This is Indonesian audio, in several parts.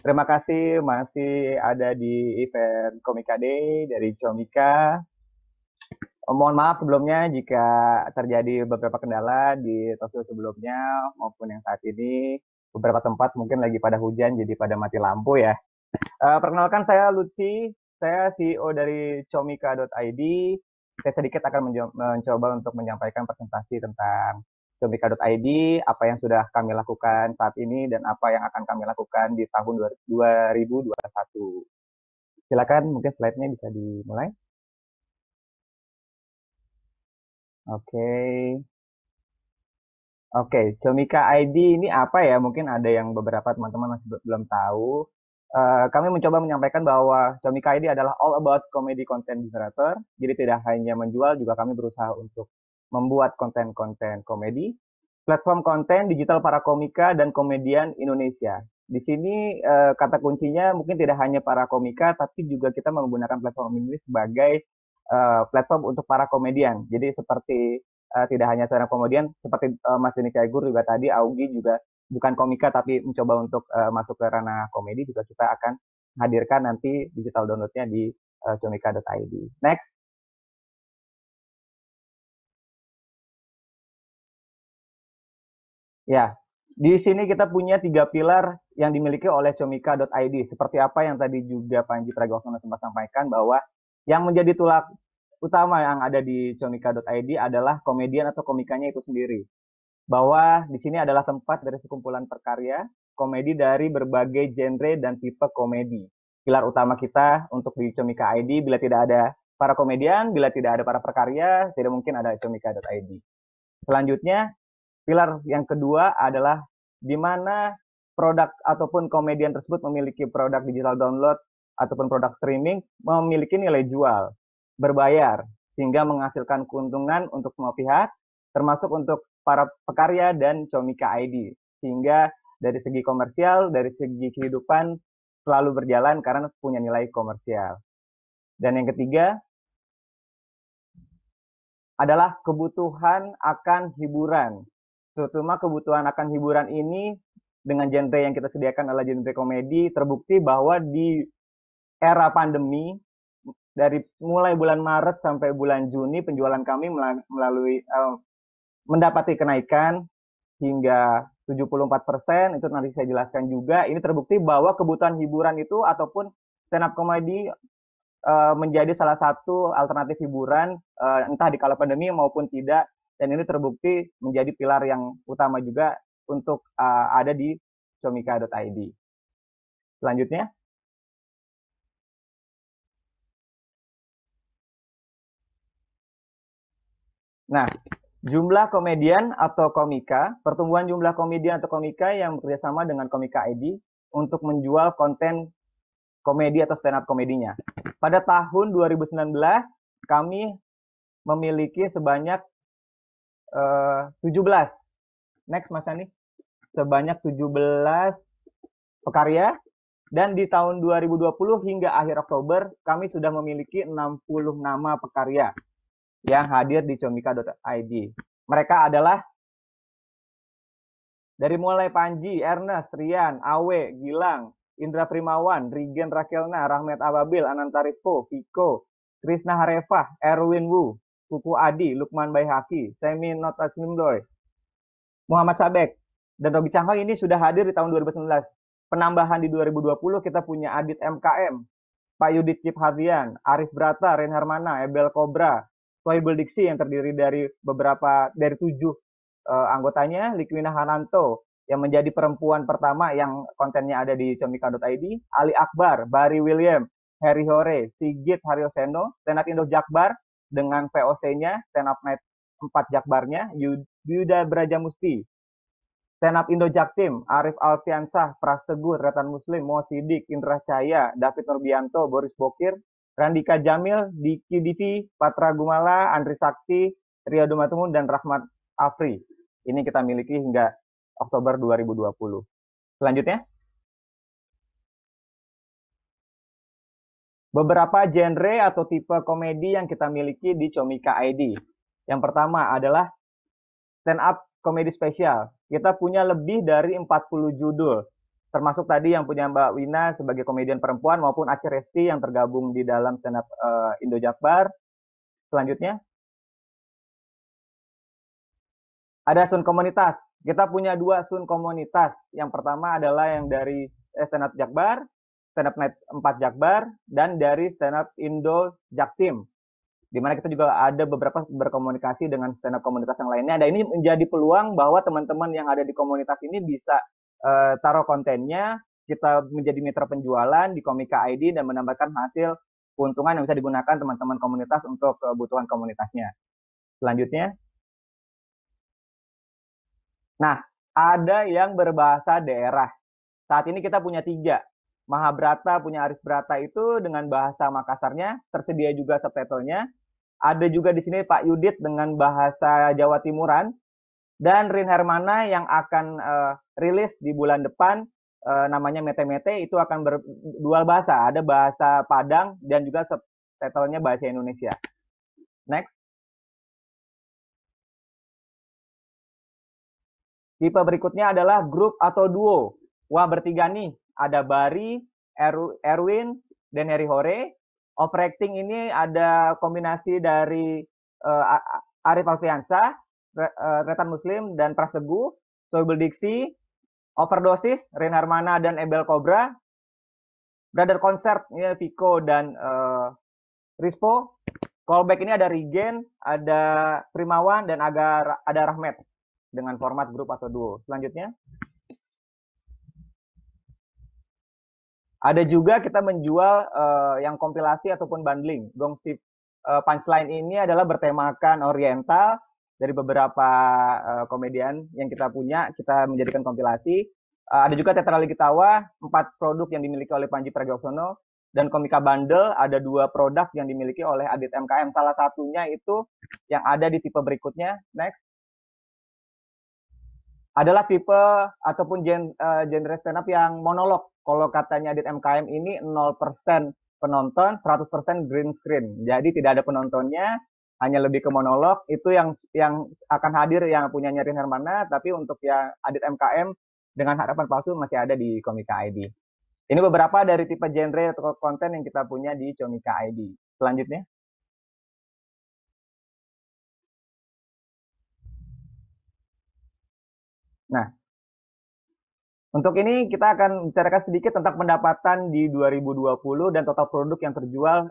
Terima kasih masih ada di event Komika Day dari Comika. Mohon maaf sebelumnya jika terjadi beberapa kendala di talkshow sebelumnya maupun yang saat ini. Beberapa tempat mungkin lagi pada hujan jadi pada mati lampu ya. Perkenalkan saya Lutfi, saya CEO dari Comika.id. Saya sedikit akan mencoba untuk menyampaikan presentasi tentang Comika.id, apa yang sudah kami lakukan saat ini dan apa yang akan kami lakukan di tahun 2021. Silakan, mungkin slide-nya bisa dimulai. Oke. Oke, Comika ID ini apa ya? Mungkin ada yang beberapa teman-teman masih belum tahu. Kami mencoba menyampaikan bahwa Comika ID adalah all about comedy content generator. Jadi tidak hanya menjual, juga kami berusaha untuk membuat konten-konten komedi. Platform konten digital para komika dan komedian Indonesia. Di sini kata kuncinya mungkin tidak hanya para komika, tapi juga kita menggunakan platform ini sebagai platform untuk para komedian. Jadi seperti tidak hanya seorang komedian, seperti Mas Denny Caigur juga tadi, Augie juga bukan komika tapi mencoba untuk masuk ke ranah komedi, juga kita akan hadirkan nanti digital downloadnya di comika.id. Next. Ya, di sini kita punya 3 pilar yang dimiliki oleh comika.id. Seperti apa yang tadi juga Panji Pragiwaksono sempat sampaikan, bahwa yang menjadi tulang utama yang ada di comika.id adalah komedian atau komikanya itu sendiri. Bahwa di sini adalah tempat dari sekumpulan perkarya komedi dari berbagai genre dan tipe komedi. Pilar utama kita untuk di Comika ID, bila tidak ada para komedian, bila tidak ada para perkarya, tidak mungkin ada comika.id. Selanjutnya, pilar yang kedua adalah di mana produk ataupun komedian tersebut memiliki produk digital download ataupun produk streaming memiliki nilai jual, berbayar, sehingga menghasilkan keuntungan untuk semua pihak, termasuk untuk para pekarya dan Comika ID. Sehingga dari segi komersial, dari segi kehidupan selalu berjalan karena punya nilai komersial. Dan yang ketiga adalah kebutuhan akan hiburan. Terutama kebutuhan akan hiburan ini dengan genre yang kita sediakan adalah genre komedi, terbukti bahwa di era pandemi dari mulai bulan Maret sampai bulan Juni penjualan kami melalui mendapati kenaikan hingga 74%. Itu nanti saya jelaskan juga. Ini terbukti bahwa kebutuhan hiburan itu ataupun stand up comedy menjadi salah satu alternatif hiburan entah di kala pandemi maupun tidak, dan ini terbukti menjadi pilar yang utama juga untuk ada di comika.id. Selanjutnya. Nah, jumlah komedian atau komika, pertumbuhan jumlah komedian atau komika yang bekerjasama dengan Comika ID untuk menjual konten komedi atau stand up komedinya. Pada tahun 2019, kami memiliki sebanyak 17. Next, Mas Ani. Sebanyak 17 pekarya. Dan di tahun 2020 hingga akhir Oktober, kami sudah memiliki 60 nama pekarya yang hadir di comika.id. Mereka adalah dari mulai Panji, Ernest, Rian, Awe, Gilang, Indra Primawan, Rigen Rakelna, Rahmat Ababil, Anantarispo, Viko, Krisna Harefah, Erwin Wu, Kuku Adi, Lukman Baihaki, Semi Notasmimdoy, Muhammad Sabek, dan Robi Cangkang ini sudah hadir di tahun 2019. Penambahan di 2020 kita punya Adit MKM, Pak Yudit Cip Hazian, Arif Brata, Ren Hermana, Ebel Kobra, Sohibul Diksi yang terdiri dari 7 anggotanya, Likwina Hananto yang menjadi perempuan pertama yang kontennya ada di comika.id, Ali Akbar, Bari William, Harry Hore, Sigit Haryoseno, Stand Up Indo Jakbar dengan VOC-nya, Stand Up Night 4 Jakbarnya, Yuda Brajamusti, Stand Up Indo Jaktim, Arif Alfiansah, Prastegur, Retan Muslim, Mo Sidik, Indra Cahaya, David Nurbianto, Boris Bokir, Randika Jamil, Diki Divi, Patra Gumala, Andri Sakti, Ria Dumatumun, dan Rahmat Afri. Ini kita miliki hingga Oktober 2020. Selanjutnya. Beberapa genre atau tipe komedi yang kita miliki di Comika ID. Yang pertama adalah stand up komedi spesial. Kita punya lebih dari 40 judul. termasuk tadi yang punya Mbak Wina sebagai komedian perempuan maupun Aceh Resti yang tergabung di dalam stand up Indo Jakbar. Selanjutnya ada Sun Komunitas. Kita punya 2 Sun Komunitas. Yang pertama adalah yang dari stand up Jakbar, stand up Night 4 Jakbar, dan dari stand up Indo Jaktim. Di mana kita juga ada beberapa berkomunikasi dengan stand up komunitas yang lainnya. Dan ini menjadi peluang bahwa teman-teman yang ada di komunitas ini bisa taruh kontennya, kita menjadi mitra penjualan di Komika ID dan menambahkan hasil keuntungan yang bisa digunakan teman-teman komunitas untuk kebutuhan komunitasnya. Selanjutnya, nah, ada yang berbahasa daerah. Saat ini kita punya 3. Mahabrata punya Aris Brata itu dengan bahasa Makassarnya, tersedia juga subtitlenya. Ada juga di sini Pak Yudit dengan bahasa Jawa Timuran, dan Rin Hermana yang akan rilis di bulan depan, namanya Mete Mete, itu akan berdual bahasa, ada bahasa Padang dan juga subtitlenya bahasa Indonesia. Next. Tipe berikutnya adalah grup atau duo. Wah, bertiga nih, ada Bari, Erwin, dan Heri Hore. Overacting ini ada kombinasi dari Arif Alfiansyah, Retan Muslim, dan Prasegu. Soebel Diksi, Overdosis, Rin Hermana dan Ebel Cobra. Brother Concert, ini Viko dan Rispo. Callback ini ada Rigen, ada Primawan, dan ada Rahmat dengan format grup atau duo. Selanjutnya, ada juga kita menjual yang kompilasi ataupun bundling. Gongsip Punchline ini adalah bertemakan oriental dari beberapa komedian yang kita punya, kita menjadikan kompilasi. Ada juga Tetralogi Tawa, 4 produk yang dimiliki oleh Panji Pragiwaksono, dan Komika Bundle, ada 2 produk yang dimiliki oleh Adit MKM. Salah satunya itu yang ada di tipe berikutnya. Next. Adalah tipe ataupun genre stand up yang monolog. Kalau katanya Adit MKM ini 0% penonton, 100% green screen. Jadi tidak ada penontonnya, hanya lebih ke monolog. Itu yang akan hadir yang punya Rin Hermana, tapi untuk yang Adit MKM dengan harapan palsu masih ada di Komika ID. Ini beberapa dari tipe genre atau konten yang kita punya di Komika ID. Selanjutnya. Nah, untuk ini kita akan bicarakan sedikit tentang pendapatan di 2020 dan total produk yang terjual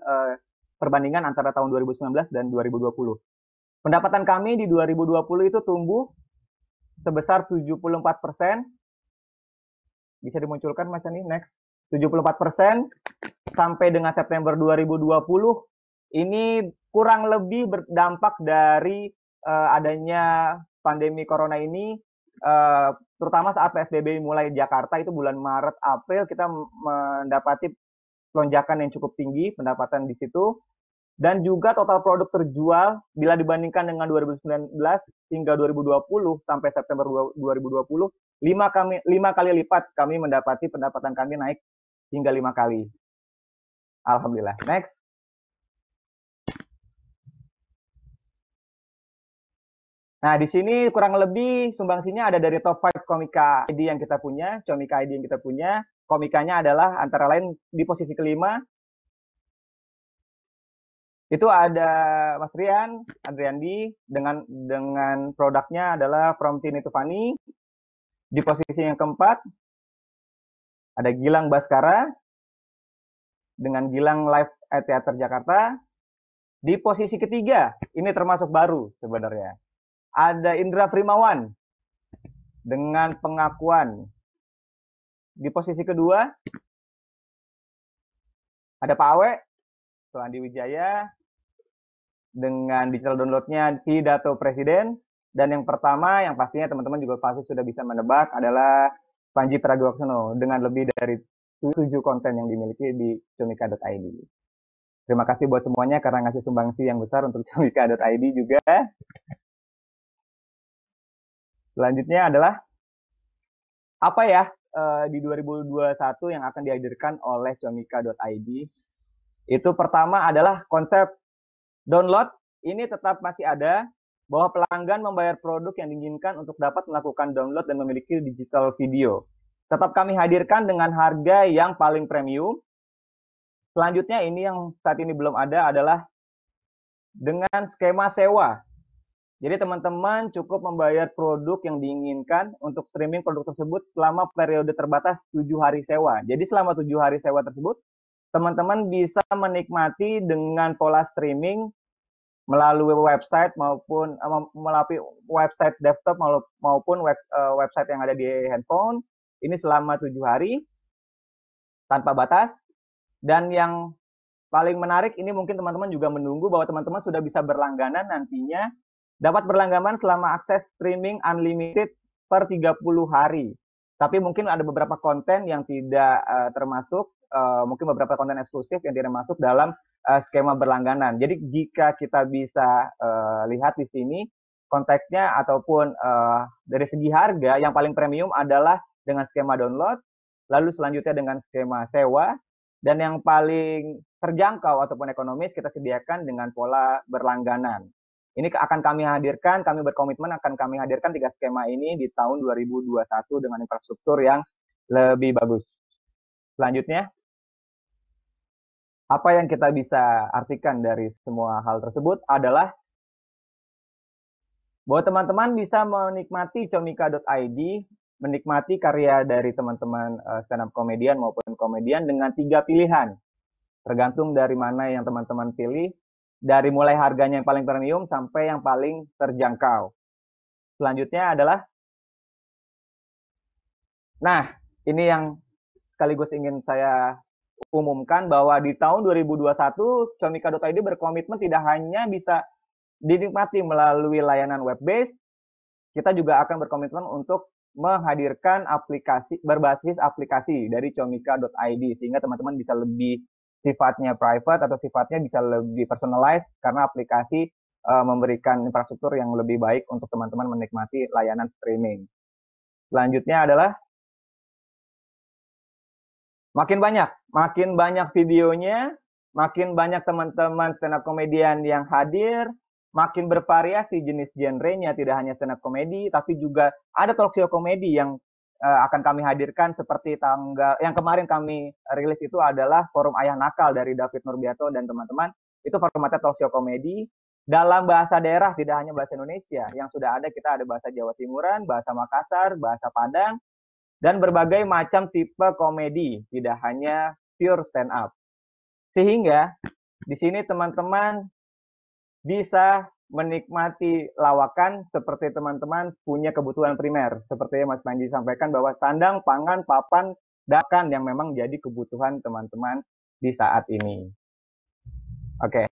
perbandingan antara tahun 2019 dan 2020. Pendapatan kami di 2020 itu tumbuh sebesar 74%. Bisa dimunculkan Mas Ani, next. 74% sampai dengan September 2020. Ini kurang lebih berdampak dari adanya pandemi corona ini, terutama saat PSBB mulai di Jakarta itu bulan Maret April kita mendapati lonjakan yang cukup tinggi pendapatan di situ, dan juga total produk terjual bila dibandingkan dengan 2019 hingga 2020 sampai September 2020 5 kali lipat kami mendapati pendapatan kami naik hingga 5 kali. Alhamdulillah. Next. Nah, di sini kurang lebih sumbangsinya ada dari top 5 Komika ID yang kita punya, Komika ID yang kita punya. Komikanya adalah antara lain di posisi kelima. Itu ada Mas Rian, Adriandi dengan produknya adalah From Tini to Funny. Di posisi yang keempat ada Gilang Baskara dengan Gilang Live at Theater Jakarta. Di posisi ketiga, ini termasuk baru sebenarnya, ada Indra Primawan dengan Pengakuan. Di posisi kedua ada Pak Awe, Andi Wijaya dengan digital downloadnya Pidato Presiden. Dan yang pertama, yang pastinya teman-teman juga pasti sudah bisa menebak, adalah Panji Pragiwaksono dengan lebih dari 7 konten yang dimiliki di comika.id. Terima kasih buat semuanya karena ngasih sumbangsi yang besar untuk comika.id juga. Selanjutnya adalah apa ya di 2021 yang akan dihadirkan oleh comika.id. Itu pertama adalah konsep download. Ini tetap masih ada, bahwa pelanggan membayar produk yang diinginkan untuk dapat melakukan download dan memiliki digital video. Tetap kami hadirkan dengan harga yang paling premium. Selanjutnya ini yang saat ini belum ada adalah dengan skema sewa. Jadi teman-teman cukup membayar produk yang diinginkan untuk streaming produk tersebut selama periode terbatas 7 hari sewa. Jadi selama 7 hari sewa tersebut, teman-teman bisa menikmati dengan pola streaming melalui website maupun melalui website desktop maupun website yang ada di handphone. Ini selama 7 hari tanpa batas. Dan yang paling menarik ini mungkin teman-teman juga menunggu bahwa teman-teman sudah bisa berlangganan nantinya dapat berlangganan selama akses streaming unlimited per 30 hari. Tapi mungkin ada beberapa konten yang tidak termasuk, mungkin beberapa konten eksklusif yang tidak masuk dalam skema berlangganan. Jadi jika kita bisa lihat di sini konteksnya ataupun dari segi harga yang paling premium adalah dengan skema download, lalu selanjutnya dengan skema sewa, dan yang paling terjangkau ataupun ekonomis kita sediakan dengan pola berlangganan. Ini akan kami hadirkan, kami berkomitmen akan kami hadirkan 3 skema ini di tahun 2021 dengan infrastruktur yang lebih bagus. Selanjutnya, apa yang kita bisa artikan dari semua hal tersebut adalah bahwa teman-teman bisa menikmati comika.id, menikmati karya dari teman-teman stand up komedian maupun komedian dengan 3 pilihan. Tergantung dari mana yang teman-teman pilih, dari mulai harganya yang paling premium sampai yang paling terjangkau. Selanjutnya adalah, nah ini yang sekaligus ingin saya umumkan bahwa di tahun 2021 comika.id berkomitmen tidak hanya bisa dinikmati melalui layanan web based, kita juga akan berkomitmen untuk menghadirkan aplikasi berbasis aplikasi dari comika.id sehingga teman-teman bisa lebih sifatnya private atau sifatnya bisa lebih personalized karena aplikasi memberikan infrastruktur yang lebih baik untuk teman-teman menikmati layanan streaming. Selanjutnya adalah makin banyak videonya, makin banyak teman-teman stand up komedian yang hadir, makin bervariasi jenis genrenya, tidak hanya stand up komedi, tapi juga ada talk show komedi yang akan kami hadirkan seperti tanggal yang kemarin kami rilis itu adalah Forum Ayah Nakal dari David Nurbiato dan teman-teman. Itu formatnya talk show komedi dalam bahasa daerah, tidak hanya bahasa Indonesia. Yang sudah ada, kita ada bahasa Jawa Timuran, bahasa Makassar, bahasa Padang, dan berbagai macam tipe komedi, tidak hanya pure stand up. Sehingga di sini teman-teman bisa menikmati lawakan seperti teman-teman punya kebutuhan primer. Seperti yang Mas Panji sampaikan bahwa sandang, pangan, papan, dakan yang memang jadi kebutuhan teman-teman di saat ini. Oke.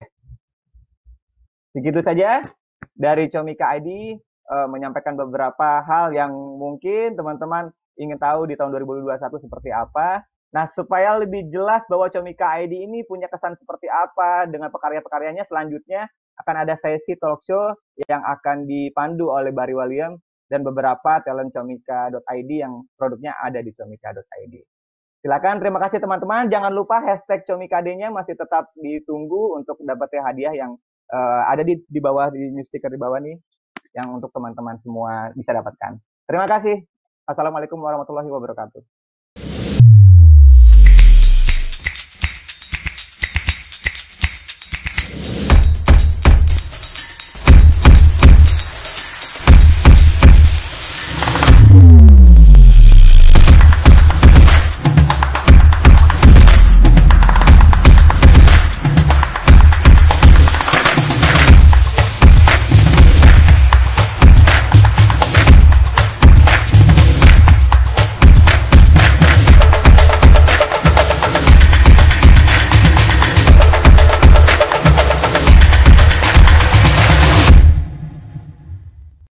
Segitu saja dari Comika ID menyampaikan beberapa hal yang mungkin teman-teman ingin tahu di tahun 2021 seperti apa. Nah, supaya lebih jelas bahwa Comika ID ini punya kesan seperti apa dengan pekarya-pekaryanya, selanjutnya akan ada sesi talk show yang akan dipandu oleh Barry William dan beberapa talent comika.id yang produknya ada di comika.id. Silakan, terima kasih teman-teman. Jangan lupa hashtag comikad-nya masih tetap ditunggu untuk dapatnya hadiah yang ada di bawah, di news sticker di bawah nih, yang untuk teman-teman semua bisa dapatkan. Terima kasih. Assalamualaikum warahmatullahi wabarakatuh.